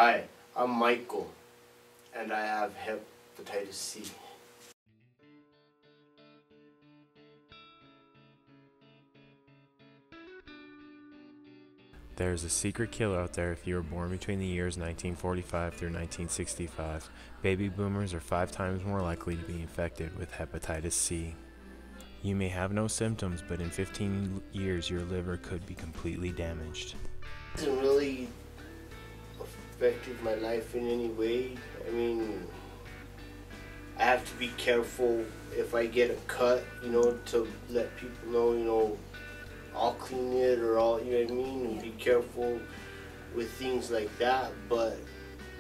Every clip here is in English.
Hi, I'm Michael, and I have hepatitis C. There's a secret killer out there if you were born between the years 1945 through 1965. Baby boomers are 5 times more likely to be infected with hepatitis C. You may have no symptoms, but in 15 years your liver could be completely damaged. It hasn't really affected my life in any way. I mean, I have to be careful if I get a cut, to let people know, I'll clean it or I'll, you know what I mean, and be careful with things like that. But,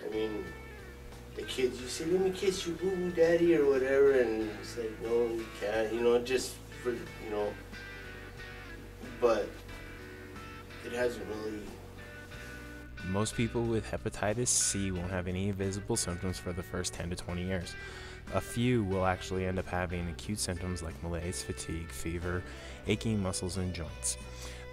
I mean, the kids, you say, let me kiss your boo-boo daddy or whatever, and it's like, no, you can't, just for, but it hasn't really. Most people with hepatitis C won't have any visible symptoms for the first 10 to 20 years. A few will actually end up having acute symptoms like malaise, fatigue, fever, aching muscles and joints.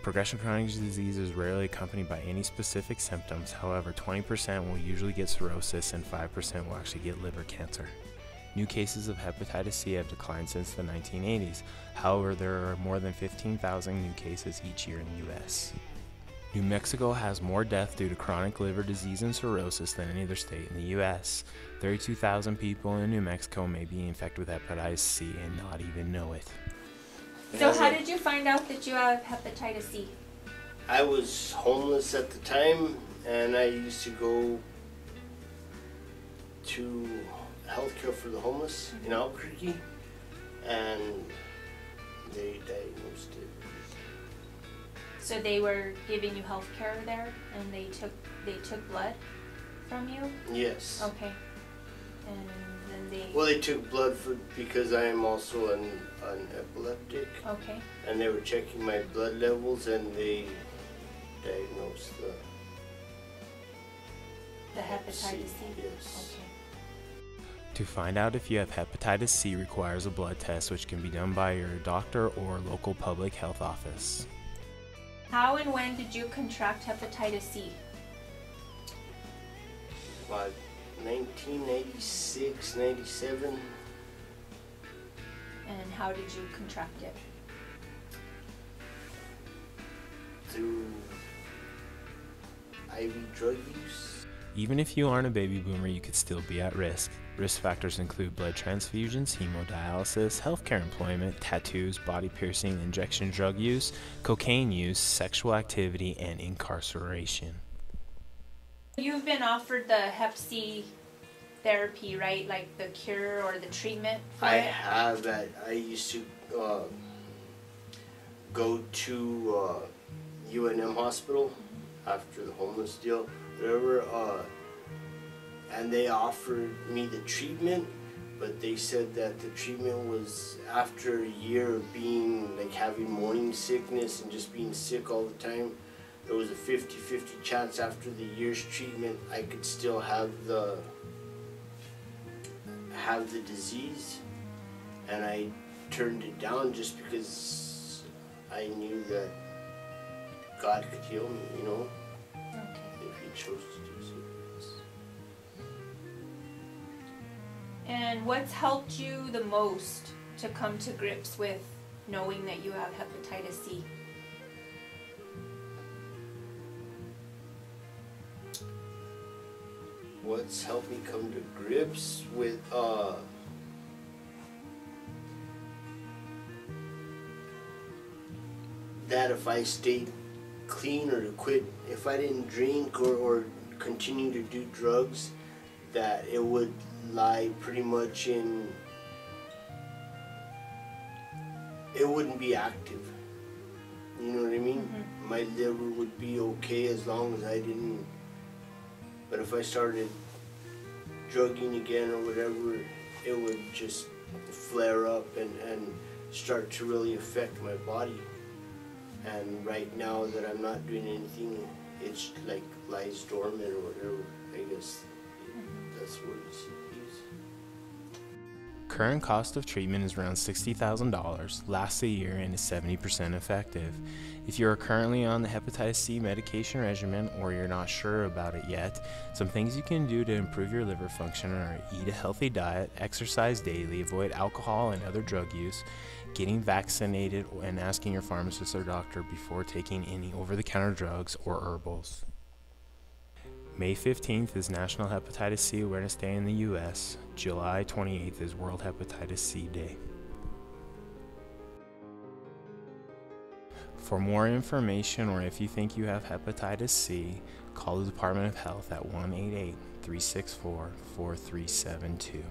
Progression of chronic disease is rarely accompanied by any specific symptoms. However, 20% will usually get cirrhosis and 5% will actually get liver cancer. New cases of hepatitis C have declined since the 1980s. However, there are more than 15,000 new cases each year in the U.S. New Mexico has more death due to chronic liver disease and cirrhosis than any other state in the U.S. 32,000 people in New Mexico may be infected with hepatitis C and not even know it. So how did you find out that you have hepatitis C? I was homeless at the time, and I used to go to healthcare for the homeless in Albuquerque, and they diagnosed it. So they were giving you health care there, and they took blood from you? Yes. Okay. And then they... Well, they took blood because I am also an epileptic. Okay. And they were checking my blood levels, and they diagnosed the hepatitis C? Yes. Okay. To find out if you have hepatitis C requires a blood test, which can be done by your doctor or local public health office. How and when did you contract hepatitis C? About 1996, 97. And how did you contract it? Through IV drug use. Even if you aren't a baby boomer, you could still be at risk. Risk factors include blood transfusions, hemodialysis, healthcare employment, tattoos, body piercing, injection drug use, cocaine use, sexual activity, and incarceration. You've been offered the Hep C therapy, right? Like the cure or the treatment for I it? have that. I used to go to UNM hospital after the homeless deal, whatever, and they offered me the treatment, but they said that the treatment was after a year of being, like, having morning sickness and just being sick all the time. There was a 50-50 chance after the year's treatment I could still have the disease, and I turned it down just because I knew that God could heal me, Okay. if He chose to do so. And what's helped you the most to come to grips with knowing that you have hepatitis C? What's helped me come to grips with that if I stayed clean or to quit, if I didn't drink or continue to do drugs, that it would lie pretty much in, it wouldn't be active. You know what I mean? Mm-hmm. My liver would be okay as long as I didn't. But if I started drugging again or whatever, it would just flare up and start to really affect my body. And right now that I'm not doing anything, it's like lies dormant or whatever. I guess that's what it's used. Current cost of treatment is around $60,000, lasts a year, and is 70% effective. If you are currently on the hepatitis C medication regimen or you're not sure about it yet, some things you can do to improve your liver function are eat a healthy diet, exercise daily, avoid alcohol and other drug use, getting vaccinated, and asking your pharmacist or doctor before taking any over-the-counter drugs or herbals. May 15th is National Hepatitis C Awareness Day in the U.S. July 28th is World Hepatitis C Day. For more information, or if you think you have hepatitis C, call the Department of Health at 1-888-364-4372.